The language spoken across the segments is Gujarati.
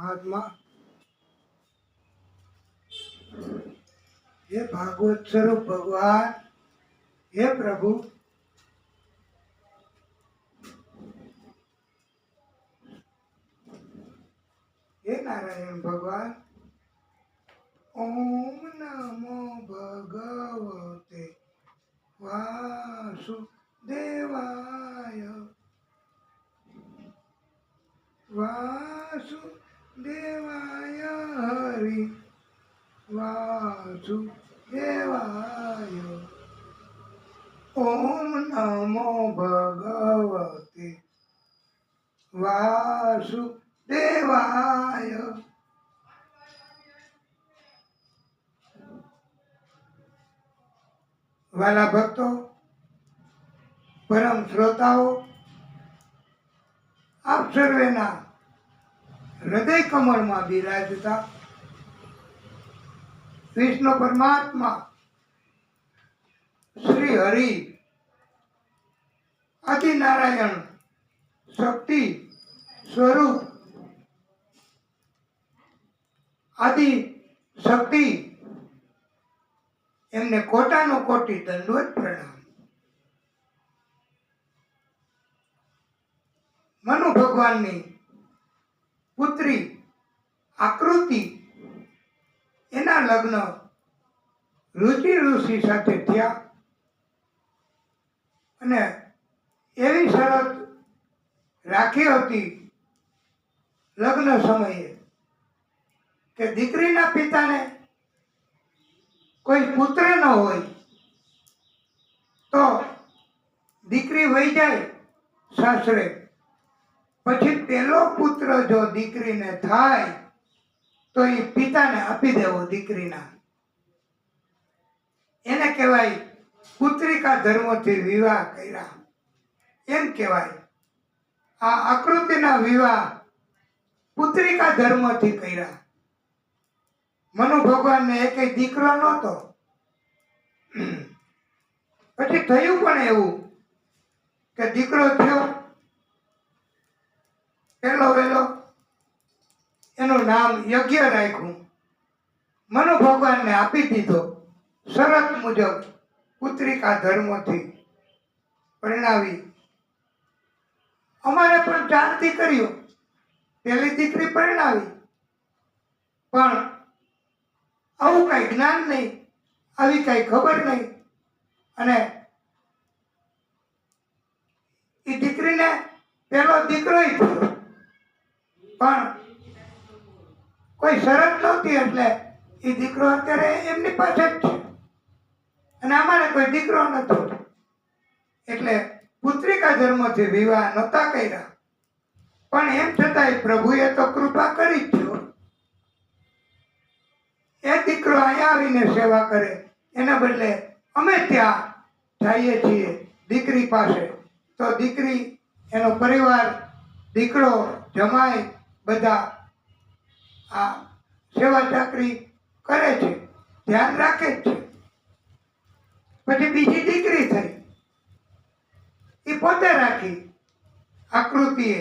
महात्मा हे भागवत स्वरूप भगवान, हे प्रभु हे नारायण भगवान। ओम नमो भगवते वासुदेवाय वासुदेवाय हरि वासुदेवाय। ओम नमो भगवते वासुदेवाय। वाला भक्तो, परम श्रोताओ, आप सर्वेना हृदय कमल में बिराजता विष्णु परमात्मा श्री हरि आदि नारायण शक्ति स्वरूप आदि शक्ति एमने कोटानो कोटी दंडवत प्रणाम। मनु भगवान ની પુત્રી આકૃતિ એના લગ્ન રુચિ ઋષિ સાથે થયા અને એવી શરત રાખી હતી લગ્ન સમયે કે દીકરીના પિતાને કોઈ પુત્ર ન હોય તો દીકરી વહી જાય સાસરે, પછી પેલો પુત્ર જો દીકરીને થાય તો એ પિતાને આપી દેવો દીકરીના, એને કહેવાય પુત્રિકા ધર્મથી વિવાહ કર્યા એમ કહેવાય। આ આકૃતિના વિવાહ પુત્રિકા ધર્મથી કર્યા। મનુ ભગવાનને એકેય દીકરો નહોતો, પછી થયું પણ એવું કે દીકરો થયો પેલો વેલો, એનું નામ યજ્ઞ રાખ્યું, મનુ ભગવાનને આપી દીધો શરત મુજબ પુત્રિકા ધર્મથી પરણાવી। અમારે પણ 4 દીકરીઓ, પેલી દીકરી પરણાવી પણ આવું કઈ જ્ઞાન નહીં, આવી કઈ ખબર નહીં, અને એ દીકરીને પેલો દીકરો થયો પણ કોઈ શરત નહોતી, એટલે એ દીકરો અત્યારે એમની પાસે જ છે અને અમારે કોઈ દીકરો નતો, એટલે પુત્રિકા ધર્મથી વિવાહ નહોતા કર્યા। પણ એમ છતાંય પ્રભુએ તો કૃપા કરી જ છે। એ દીકરો અહીંયા આવીને સેવા કરે, એના બદલે અમે ત્યાં જઈએ છીએ દીકરી પાસે, તો દીકરી એનો પરિવાર દીકરો જમાઈ બધા આ સેવા ચાકરી કરે છે, ધ્યાન રાખે જ છે। પછી બીજી દીકરી થઈ, એ પોતે રાખી આકૃતિએ,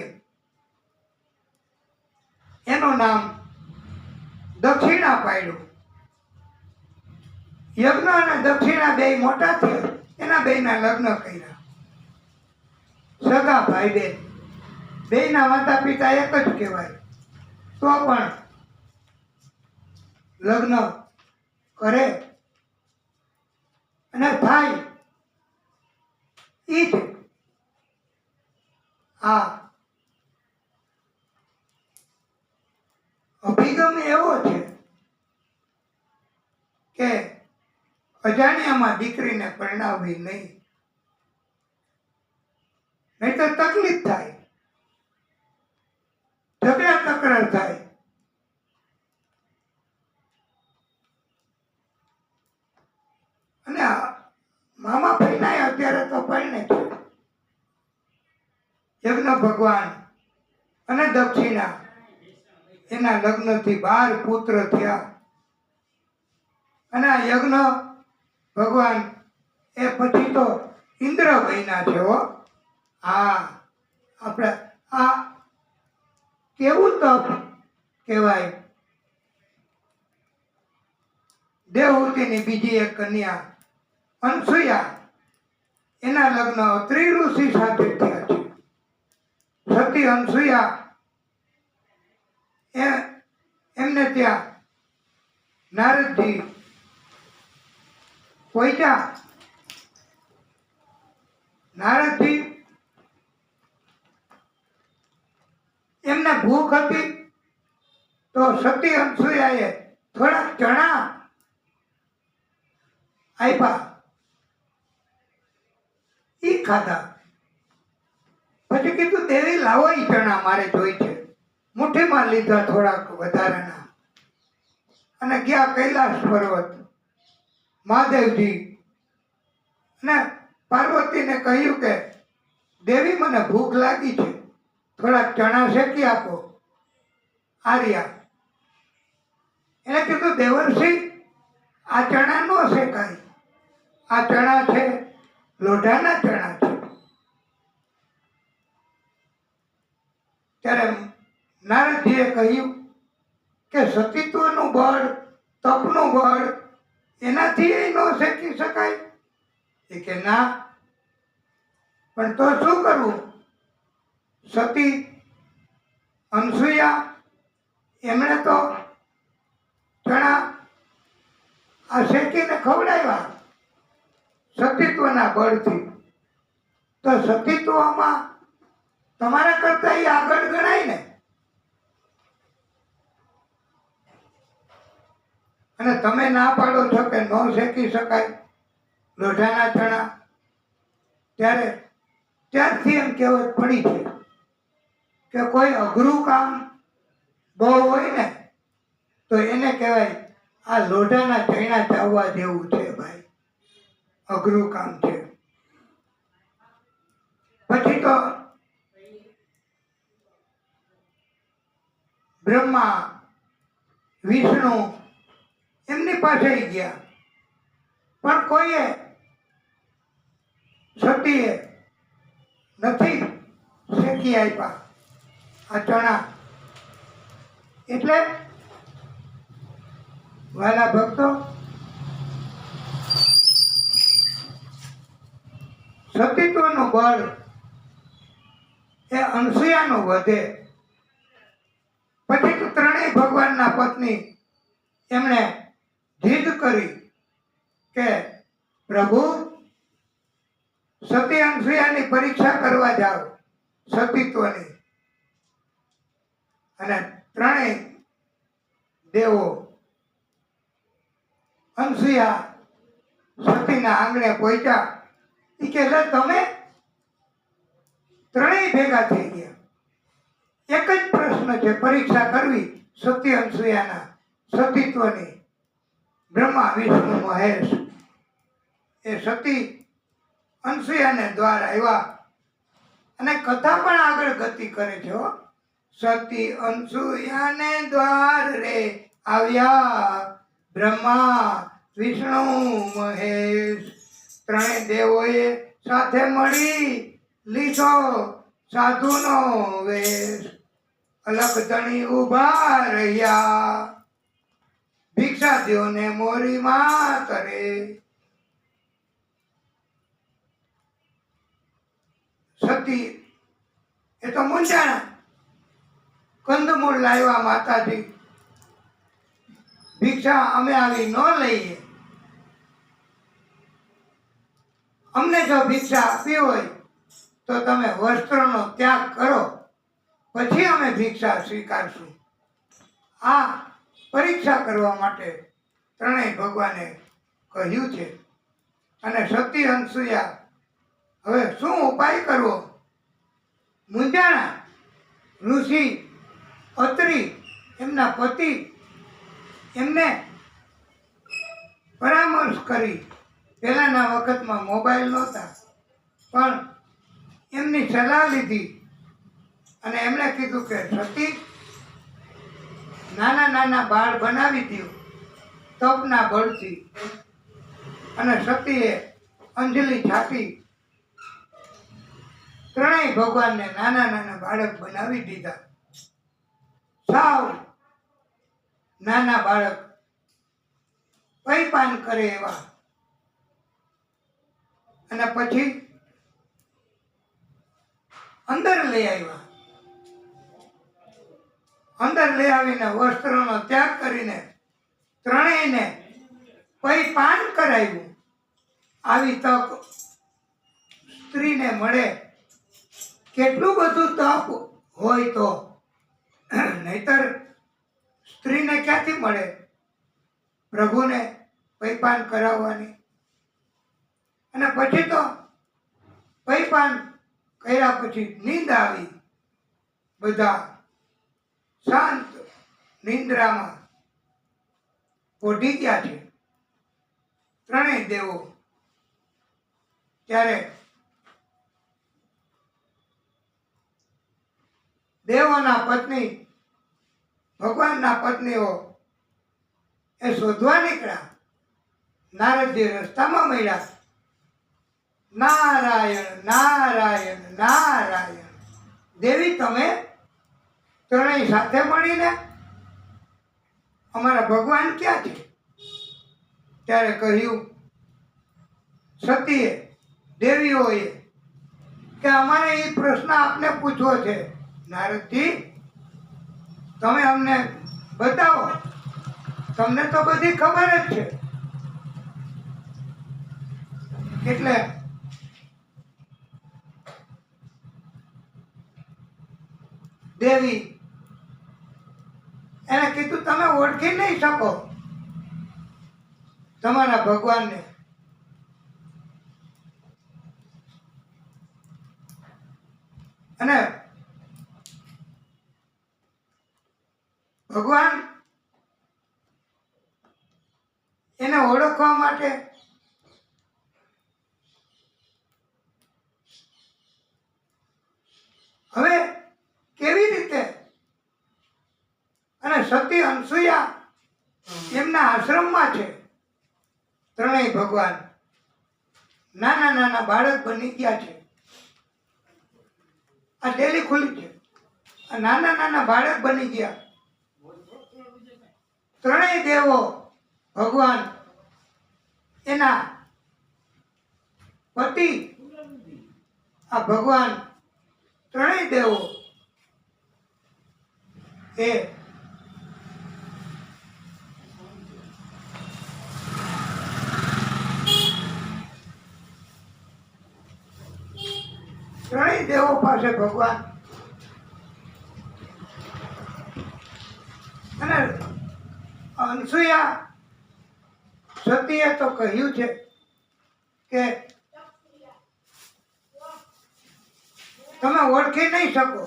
એનું નામ દક્ષિણા પાડ્યું। યજ્ઞ અને દક્ષિણા બે મોટા થયા, એના બેયના લગ્ન કર્યા। સગા ભાઈ બેન બેયના માતા પિતા એક જ કહેવાય, તો પણ લગ્ન કરે અને થાય ઈ જ આ અભિગમ એવો છે કે અજાણ્યામાં દીકરીને પરણાવવી નહીં, નહીં તો તકલીફ થાય, ઝઘડા તકરાર થાય। અને મામા ભાઈના અત્યારે તો પરણે છે। યજ્ઞ ભગવાન અને દક્ષિણા એના લગ્નથી 12 પુત્ર થયા। અને આ યજ્ઞ ભગવાન એ પછી તો ઇન્દ્ર બન્યા છે હો। આ આપણે આ કેવું તપ કહેવાય. દેવહૂતિની બીજી એક કન્યા અનસૂયા, એના લગ્ન અત્રિ ઋષિ સાથે થયા છે. સતી અનસૂયા એમને ત્યાં નારદજી પહોંચ્યા. નારદજી એમને ભૂખ હતી તો સતી અનસૂયાએ થોડાક ચણા આપ્યા, ઈ ખાધા. પછી કીધું દેવી લાવો ઈ ચણા મારે જોઈ છે. મુઠ્ઠીમાં લીધા થોડાક વધારાના અને ગયા કૈલાસ પર્વત. મહાદેવજી અને પાર્વતીને કહ્યું કે દેવી મને ભૂખ લાગી છે, થોડાક ચણા શેકી આપો. આર્યા એને કીધું દેવર્ષિ આ ચણા નો શેકાય, આ ચણા છે લોઢાના ચણા છે. ત્યારે નારદજીએ કહ્યું કે સતીત્વનું બળ, તપનું બળ, એનાથી એ ન શેકી શકાય. એ કે ના, પણ તો શું કરવું? સતી અનસૂયા એમણે તો ચણા આ શેકીને ખવડાવ્યા સતીત્વના બળથી. તો સતીત્વમાં તમારા કરતા એ આગળ ગણાય ને. અને તમે ના પાડો છો કે ન શેકી શકાય લોઢાના ચણા. ત્યારથી એમ કહેવત પડી છે કે કોઈ અઘરું કામ બહુ હોય ને તો એને કહેવાય આ લોઢાના ચણા ચાવવા જેવું છે ભાઈ, અઘરું કામ છે. પછી તો બ્રહ્મા વિષ્ણુ એમની પાસે ગયા, પણ કોઈએ સતીએ નથી શેકી આપ્યા આ ચણા. એટલે વાલા ભક્તો, સતીત્વનું બળ એ અનસૂયાનું વધે. પછી તો ત્રણેય ભગવાનના પત્ની એમણે જીદ કરી કે પ્રભુ સતી અનસૂયાની પરીક્ષા કરવા જાઓ સતીત્વની. અને ત્રણેય દેવો અનસૂયા સતીના આંગણે પહોંચ્યા. એ કે તમે ત્રણેય ભેગા થઈ ગયા. એક જ પ્રશ્ન છે, પરીક્ષા કરવી સતી અનસૂયાના સતીત્વની. બ્રહ્મા વિષ્ણુ મહેશ એ સતી અનસૂયાને દ્વાર આવ્યા અને કથા પણ આગળ ગતિ કરે છે. સતી અનસૂયાને દ્વાર રે આવ્યા બ્રહ્મા વિષ્ણુ મહેશ. ત્રણેય દેવોએ સાથે મળી લીધો સાધુનો વેશ. અલગ ધણી ઉભા રહ્યા ભિક્ષા દ્યો ને મોરી માતરે. સતી એ તો મૂંઝાણા. કંદમૂળ લાવ્યા માતાજી, ભિક્ષા અમે આવી ન લઈએ. અમને જો ભિક્ષા આપવી હોય તો તમે વસ્ત્રનો ત્યાગ કરો, પછી અમે ભિક્ષા સ્વીકારશું. આ પરીક્ષા કરવા માટે ત્રણેય ભગવાને કહ્યું છે. અને સતી અનસૂયા હવે શું ઉપાય કરવો? મૂંઝાણા. ઋષિ અત્રિ એમના પતિ એમને પરામર્શ કરી. પહેલાના વખતમાં મોબાઈલ નહોતા, પણ એમની સલાહ લીધી અને એમણે કીધું કે સતી નાના નાના બાળ બનાવી દો તપના બળથી. અને સતીએ અંજલિ છાપી ત્રણેય ભગવાનને નાના નાના બાળક બનાવી દીધા. સાવ નાના બાળક પૈપાન કરે એવા, અને પછી અંદર લઈ આવ્યા. અંદર લઈ આવીને વસ્ત્રનો ત્યાગ કરીને ત્રણેયને પૈપાન કરાવ્યું. આવી તક સ્ત્રીને મળે, કેટલું બધું તક હોય તો, નહીતર સ્ત્રીને ક્યાંથી મળે પ્રભુને પૈપાન કરાવવાની. અને પછી તો પૈપાન કર્યા પછી નીંદ આવી. બધા શાંત નિંદ્રામાં પોઢી ગયા છે ત્રણેય દેવો. ત્યારે દેવોના પત્ની, ભગવાનના પત્નીઓ એ શોધવા નીકળ્યા. નારદજી રસ્તામાં મળ્યા. નારાયણ નારાયણ નારાયણ, દેવી તમે ત્રણેય સાથે મળીને, અમારા ભગવાન ક્યાં છે? ત્યારે કહ્યું સતીએ, દેવીઓએ, કે અમારે એ પ્રશ્ન આપને પૂછવો છે. નારદજી, તમે અમને બતાવો, તમને તો બધી ખબર જ છે. એટલે દેવી એને કીધું, તમે ઓળખી નહીં શકો તમારા ભગવાનને. અને ભગવાન એને ઓળખવા માટે હવે કેવી રીતે? અને સતી અનસુયા એમના આશ્રમમાં છે. ત્રણેય ભગવાન નાના નાના બાળક બની ગયા છે. આ ડેલી ખુલી છે. આ નાના નાના બાળક બની ગયા. ત્રણેય દેવો ભગવાન એના પતિ, આ ભગવાન ત્રણેય દેવો એ ત્રણેય દેવો પાસે ભગવાન, અને અનસુયા સતીએ તો કહ્યું છે કે તમે ઓળખી નહીં શકો.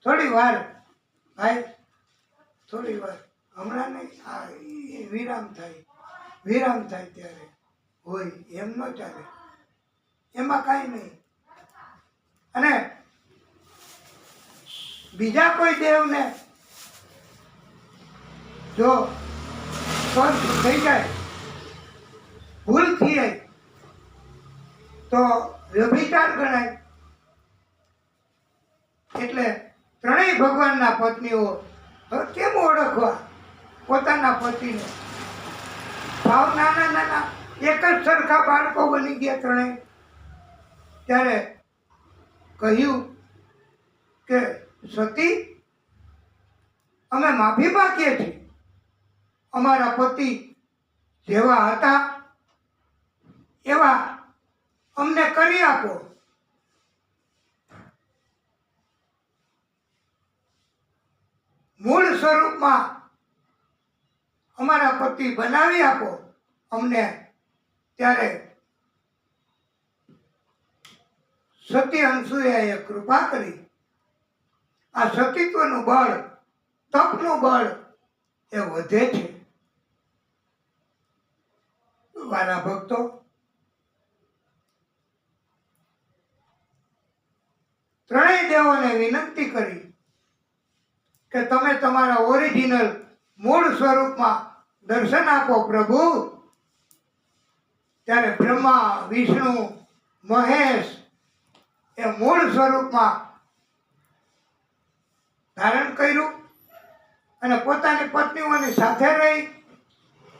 થોડી વાર ભાઈ, થોડી વાર, હમણાં નહીં. આ વિરામ થાય ત્યારે હોય, એમ ન ચાલે, એમાં કાંઈ નહીં. અને બીજા કોઈ દેવને જો સ્પર્શ થઈ જાય, ભૂલ થઈ જાય, તો વ્યભિચાર ગણાય. એટલે ત્રણેય ભગવાનના પત્નીઓ હવે કેમ ઓળખવા પોતાના પતિને? ભાવ નાના નાના એક જ સરખા બાળકો બની ગયા ત્રણેય. ત્યારે કહ્યું કે સતી, અમે માફી માંગીએ છીએ. અમારા પતિ જેવા હતા એવા અમને કરી આપો. મૂળ સ્વરૂપમાં અમારા પતિ બનાવી આપો અમને. ત્યારે સતી અનસુયાએ કૃપા કરી. આ સતીત્વનું બળ, તપનું બળ એ વધે છે. વાલા ભક્તો, ત્રણેય દેવોને વિનંતી કરી કે તમે તમારા ઓરિજિનલ મૂળ સ્વરૂપમાં દર્શન આપો પ્રભુ. ત્યારે બ્રહ્મા, વિષ્ણુ, મહેશ એ મૂળ સ્વરૂપમાં ધારણ કર્યું અને પોતાની પત્નીઓની સાથે રહી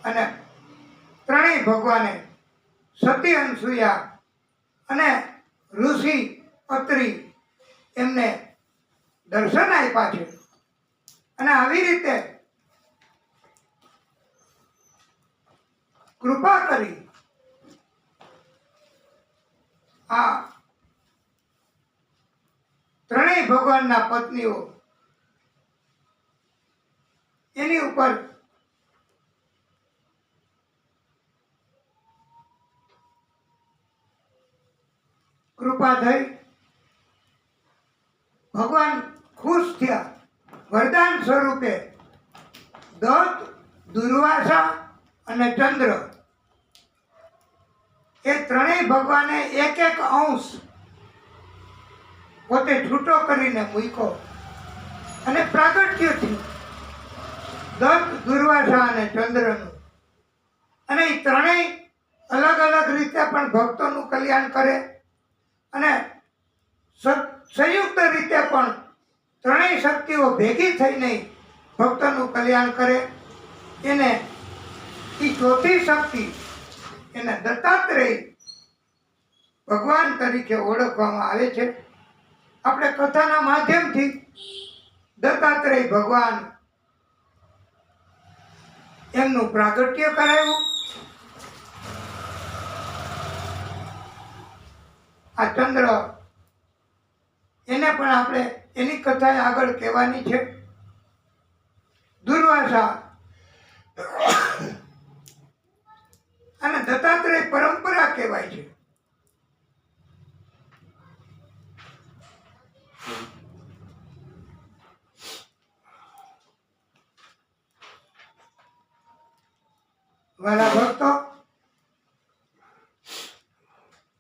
અને ત્રણેય ભગવાને સતી અનસૂયા અને ઋષિ અત્રી એમને દર્શન આપ્યા છે. અને આવી રીતે કૃપા કરી આ ત્રણેય ભગવાનના પત્નીઓ એની ઉપર કૃપા થઈ. ભગવાન ખુશ થયા. વરદાન સ્વરૂપે દત્ત, દુર્વાસા અને ચંદ્ર એ ત્રણેય ભગવાને એક એક અંશ પોતે છૂટો કરીને મૂક્યો અને પ્રાગટ્ય થયું દત્ત, દુર્વાસા અને ચંદ્રનું. અને એ ત્રણેય અલગ અલગ રીતે પણ ભક્તોનું કલ્યાણ કરે અને સંયુક્ત રીતે પણ ત્રણેય શક્તિઓ ભેગી થઈને ભક્તોનું કલ્યાણ કરે. એને એ ચોથી શક્તિ એને દત્તાત્રેય ભગવાન તરીકે ઓળખવામાં આવે છે. આપણે કથાના માધ્યમથી દત્તાત્રેય ભગવાન એમનું પ્રાગટ્ય કરાયું. આ ચંદ્ર એને પણ આપણે એની કથા આગળ કહેવાની છે. દુર્વાસા અને દત્તાત્રેય પરંપરા કહેવાય છે. વાલા ભક્તો,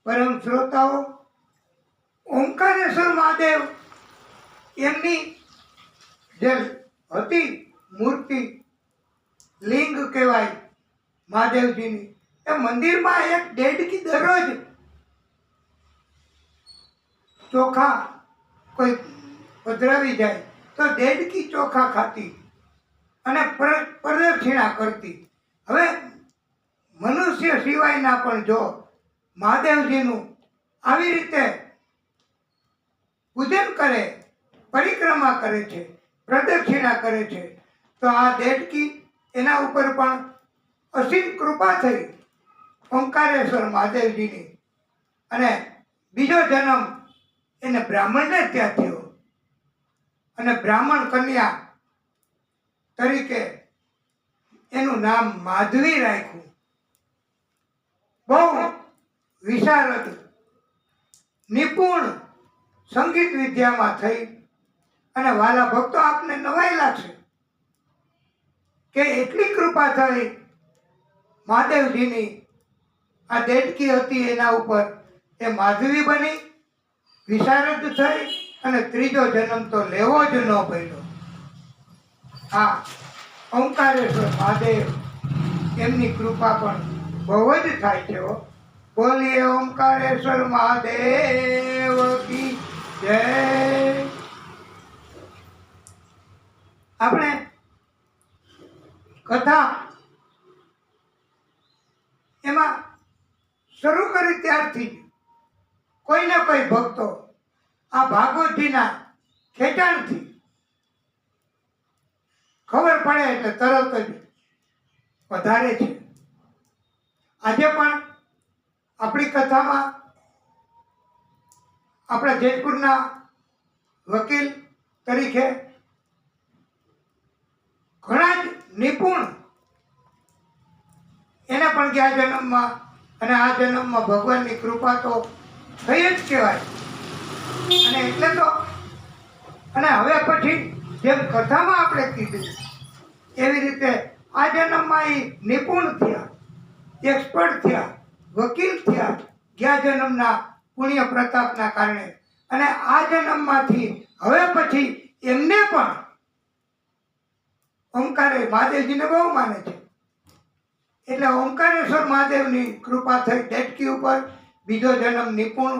પરમ શ્રોતાઓ, ઓમકારેશ્વર મહાદેવ એમની જે હતી મૂર્તિ, લિંગ કહેવાય મહાદેવજીની, એ મંદિરમાં એક દેડકી દરરોજ ચોખા કોઈ પધરાવી જાય તો દેડકી ચોખા ખાતી અને પ્રદક્ષિણા કરતી. હવે મનુષ્ય સિવાયના પણ જો મહાદેવજીનું આવી રીતે પૂજન કરે, પરિક્રમા કરે છે, પ્રદક્ષિણા કરે છે, તો આ દેડકી એના ઉપર પણ અસીમ કૃપા થઈ ઓમકારેશ્વર મહાદેવજીની. અને બીજો જન્મ એને બ્રાહ્મણને ત્યાં થયો અને બ્રાહ્મણ કન્યા તરીકે એનું નામ માધવી રાખ્યું. બહુ વિશારદ, નિપુણ સંગીત વિદ્યામાં થઈ. અને વાલા ભક્તો, આપને નવાઈ લાગશે કે એટલી કૃપા થઈ મહાદેવજીની. આ દેડકી હતી એના ઉપર, એ માધવી બની, વિશારદ થઈ અને ત્રીજો જન્મ તો લેવો જ ન પડ્યો. હા, ઓમકારેશ્વર મહાદેવ એમની કૃપા પણ બહુ જ થાય છે. બોલીએ ઓમકારેશ્વર મહાદેવ કી જય. આપણે કથા એમાં શરૂ કરી ત્યારથી કોઈ ને કોઈ ભક્તો આ ભાગવતજીના ખેંચાણથી ખબર પડે એટલે તરત જ વધારે છે. આજે પણ આપણી કથામાં આપણા જેતપુરના વકીલ તરીકે ઘણા જ નિપુણ, એને પણ ગયા જન્મમાં અને આ જન્મમાં ભગવાનની કૃપા તો થઈ જ કહેવાય. અને એટલે તો અને હવે પછી જેમ કથામાં આપણે કીધું એવી રીતે આ જન્મમાં એ નિપુણ થયા, એક્સપર્ટ થયા, વકીલ થયા ગયા જન્મના પુણ્ય પ્રતાપના કારણે. અને આ જન્મમાંથી હવે પછી એમને પણ ઓમકારે મહાદેવજીને બહુ માને છે એટલે ઓમકારેશ્વર મહાદેવની કૃપા થઈ દેડકી ઉપર. બીજો જન્મ નિપુણ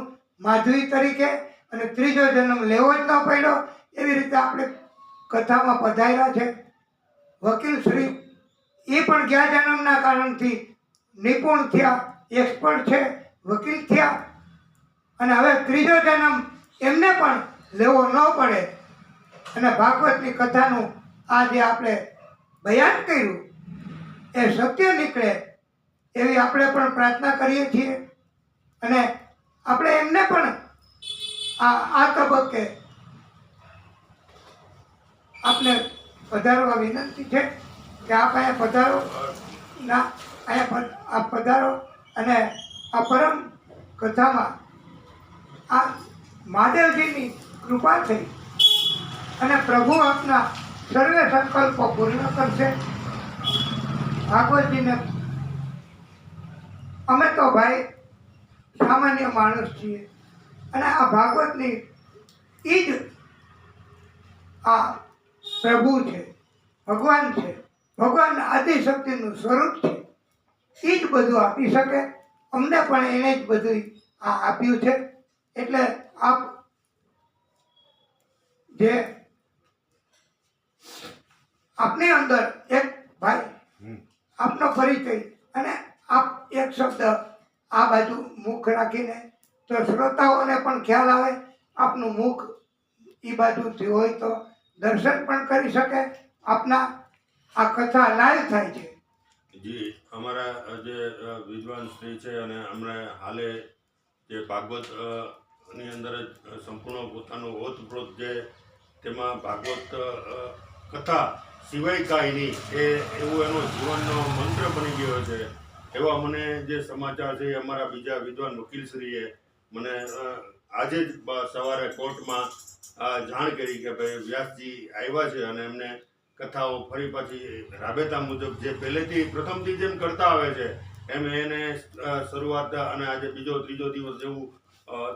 માધવી તરીકે અને ત્રીજો જન્મ લેવો જ ન પડ્યો. એવી રીતે આપણે કથામાં પધાર્યા છે. વકીલ શ્રી એ પણ ગયા જન્મના કારણથી નિપુણ થયા, એક્સપર્ટ છે, વકીલ થયા, અને હવે ત્રીજો જન્મ એમને પણ લેવો ન પડે અને ભાગવતની કથાનું આ જે આપણે બયાન કર્યું એ સત્ય નીકળે એવી આપણે પણ પ્રાર્થના કરીએ છીએ. અને આપણે એમને પણ આ તબક્કે આપને પધારવા વિનંતી છે કે આપ અહીંયા પધારો, અહીંયા પધારો અને આ પરમ કથામાં આ મહાદેવજીની કૃપા થઈ અને પ્રભુ આપના સર્વે સંકલ્પો પૂર્ણ કરશે. ભાગવતજીને અમે તો ભાઈ સામાન્ય માણસ છીએ અને આ ભાગવતની એ જ આ પ્રભુ છે, ભગવાન છે, ભગવાન આદિશક્તિનું સ્વરૂપ છે. એ જ બધું આપી શકે. અમને પણ એને જ બધું આ આપ્યું છે. એટલે આપ જે આપની અંદર એક ભાઈ આપનો પરિચય અને આપ એક શબ્દ આ બાજુ મુખ રાખીને તો શ્રોતાઓને પણ ખ્યાલ આવે આપનું મુખ એ બાજુથી હોય તો દર્શન પણ કરી શકે. આપના આ કથા લાઈવ થાય છે. જી, અમારા જે વિદ્વાન શ્રી છે અને અમને હાલે જે ભાગવત ની અંદર જ સંપૂર્ણ પોતાનું ઓતપ્રોત જે તેમાં ભાગવત કથા સિવાય કાંઈ નહીં એવું એનો જીવનનો મંત્ર બની ગયો છે. એવા મને જે સમાચાર છે એ અમારા બીજા વિદ્વાન વકીલશ્રીએ મને આજે જ સવારે કોર્ટમાં જાણ કરી કે ભાઈ વ્યાસજી આવ્યા છે અને એમને કથાઓ ફરી પાછી રાબેતા મુજબ જે પહેલેથી પ્રથમથી જેમ કરતા આવે છે એમ એને શરૂઆત અને આજે બીજો ત્રીજો દિવસ જેવું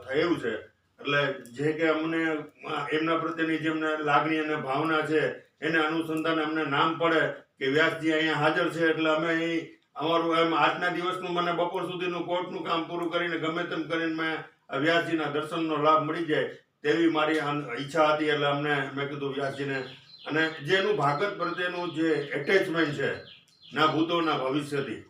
થયું છે. એટલે જે કે અમને એમના પ્રત્યેની જેમને લાગણી અને ભાવના છે એને અનુસંધાને અમને નામ પડે કે વ્યાસજી અહીંયા હાજર છે એટલે અમે અહીં અમારું એમ આજના દિવસનું મને બપોર સુધીનું કોર્ટનું કામ પૂરું કરીને ગમે તેમ કરીને મેં વ્યાસજીના દર્શનનો લાભ મળી જાય તેવી મારી ઈચ્છા હતી. એટલે અમને મેં કીધું વ્યાસજીને અને જેનું ભાગવત પ્રત્યેનું જે એટેચમેન્ટ છે ના ભૂતો ના ભવિષ્યથી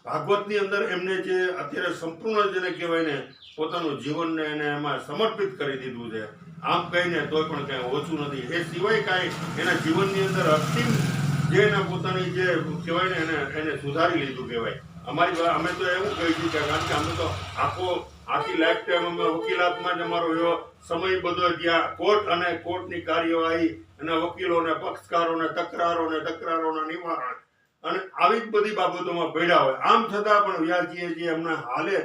ભાગવતની અંદર એમને જે અત્યારે સંપૂર્ણ જેને કહેવાય ને પોતાનું જીવનને એને એમાં સમર્પિત કરી દીધું છે. આમ કહીને તોય પણ કાંઈ ઓછું નથી. એ સિવાય કાંઈ એના જીવનની અંદર અંતિમ જે એના પોતાની જે કહેવાય ને એને સુધારી લીધું કહેવાય. અમે તો એવું કહી છીએ કારણ કે અમે તો આખી લાઈફ ટાઈમ અમે વકીલાતમાં જ અમારો એવો સમય બધો ત્યાં કોર્ટ અને કોર્ટની કાર્યવાહી અને વકીલોને પક્ષકારોને તકરારોના નિવારણ અને આવી જ બધી બાબતોમાં પડ્યા હોય. આમ છતાં પણ વ્યાસજીએ જે હમણાં હાલે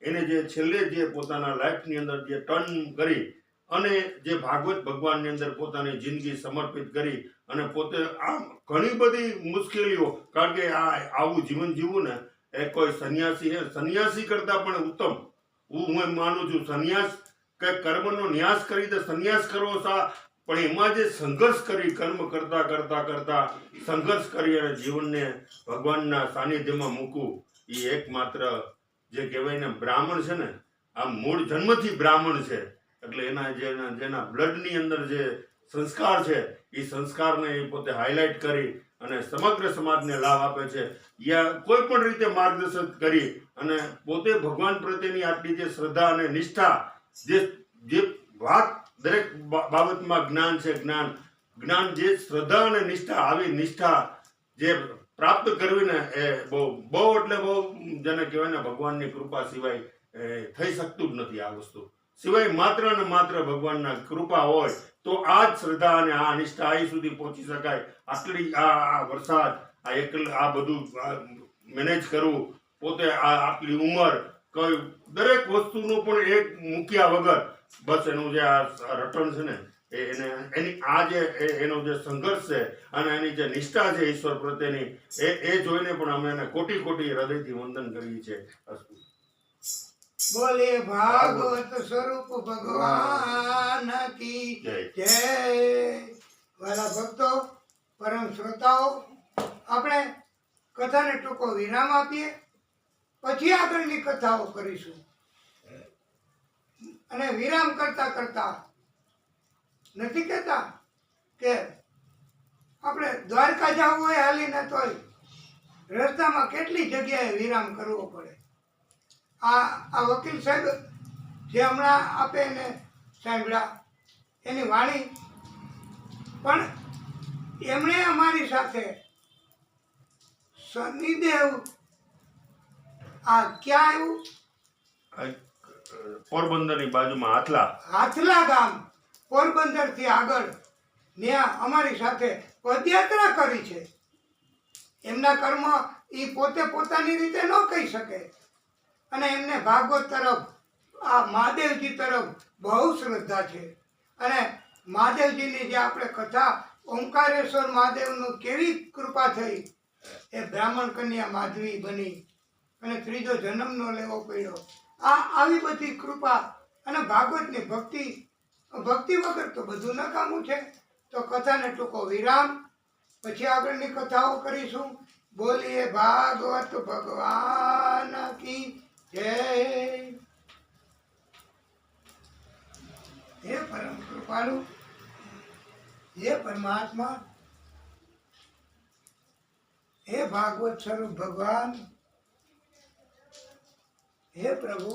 એને જે છેલ્લે જે પોતાના લાઈફની અંદર જે ટર્ન કરી અને જે ભાગવત ભગવાનની અંદર પોતાની જિંદગી સમર્પિત કરી અને પોતે આમ ઘણી બધી મુશ્કેલીઓ કારણ કે આવું જીવન જીવવું ને એ કોઈ સંન્યાસી કરતાં પણ ઉત્તમ હું એમ માનું છું. સંન્યાસ કે કર્મનો ન્યાસ કરી દે સંન્યાસ કરવો સા પણ એમાં જે સંઘર્ષ કરી કર્મ કરતા સંઘર્ષ કરી અને જીવનને ભગવાનના સાનિધ્યમાં મૂકવું એ એકમાત્ર જે કહેવાય ને બ્રાહ્મણ છે ને આ મૂળ જન્મથી બ્રાહ્મણ છે એટલે એના જેના બ્લડની અંદર જે સંસ્કાર છે એ સંસ્કારને એ પોતે હાઇલાઇટ કરી અને સમગ્ર સમાજને લાભ આપે છે. યા કોઈ પણ રીતે માર્ગદર્શન કરી અને પોતે ભગવાન પ્રત્યેની આટલી જે શ્રદ્ધા અને નિષ્ઠા જે વાત દરેક બાબતમાં જ્ઞાન છે જ્ઞાન જે શ્રદ્ધા અને નિષ્ઠા આવી નિષ્ઠા જે પ્રાપ્ત કરવી ને એ બહુ એટલે બહુ જેને કહેવાય ને ભગવાનની કૃપા સિવાય થઈ શકતું જ નથી. આ વસ્તુ સિવાય માત્ર ને માત્ર ભગવાનના કૃપા હોય તો આ જ શ્રદ્ધા અને આ નિષ્ઠા અહીં સુધી પહોંચી શકાય. આટલી આ વરસાદ આ બધું મેનેજ કરવું પોતે આટલી ઉંમર કોઈ દરેક વસ્તુનું પણ એક મૂક્યા વગર બસ એનું જે આ રટણ છે ને એની આ જે એનો જે સંઘર્ષ છે અને એની જે નિષ્ઠા છે ઈશ્વર પ્રત્યેની એ જોઈને પણ અમે એને કોટી હૃદયથી વંદન કરીએ છીએ. બોલે ભાગવત સ્વરૂપ ભગવાન કી જય. વાલા ભક્તો, પરમ શ્રોતાઓ, આપણે કથાને ટૂંકો વિરામ આપીએ પછી આગળની કથાઓ કરીશું. અને વિરામ કરતા નથી કહેતા કે આપણે દ્વારકા જવું હોય હાલીને તોય રસ્તામાં કેટલી જગ્યાએ વિરામ કરવો પડે. આ વકીલ સાહેબ જે હમણાં આપે એને સાંભળ્યા એની વાણી, પણ એમણે અમારી સાથે શનિદેવ આ ક્યાં આવ્યું? પોરબંદરની બાજુમાં હાથલા ગામ, પોરબંદરથી આગળ ત્યાં અમારી સાથે પદયાત્રા કરી છે. એમના કર્મ એ પોતે પોતાની રીતે ન કહી શકે, અને એમને ભાગવત તરફ આ મહાદેવજી તરફ બહુ શ્રદ્ધા છે. અને મહાદેવજીની જે આપણે કથા ઓમકારેશ્વર મહાદેવનું કેવી કૃપા થઈ, એ બ્રાહ્મણ કન્યા માધવી બની અને ત્રીજો જન્મ નો લેવો પડ્યો. આવી બધી કૃપા અને ભાગવતની ભક્તિ વગર તો બધું નકામું છે. તો કથાને ટૂંકો વિરામ, પછી આગળની કથાઓ કરીશું. બોલીએ ભાગવત ભગવાન કી જય. હે પરમ કૃપાળુ, હે પરમાત્મા, હે ભાગવત સ્વરૂપ ભગવાન, હે પ્રભુ,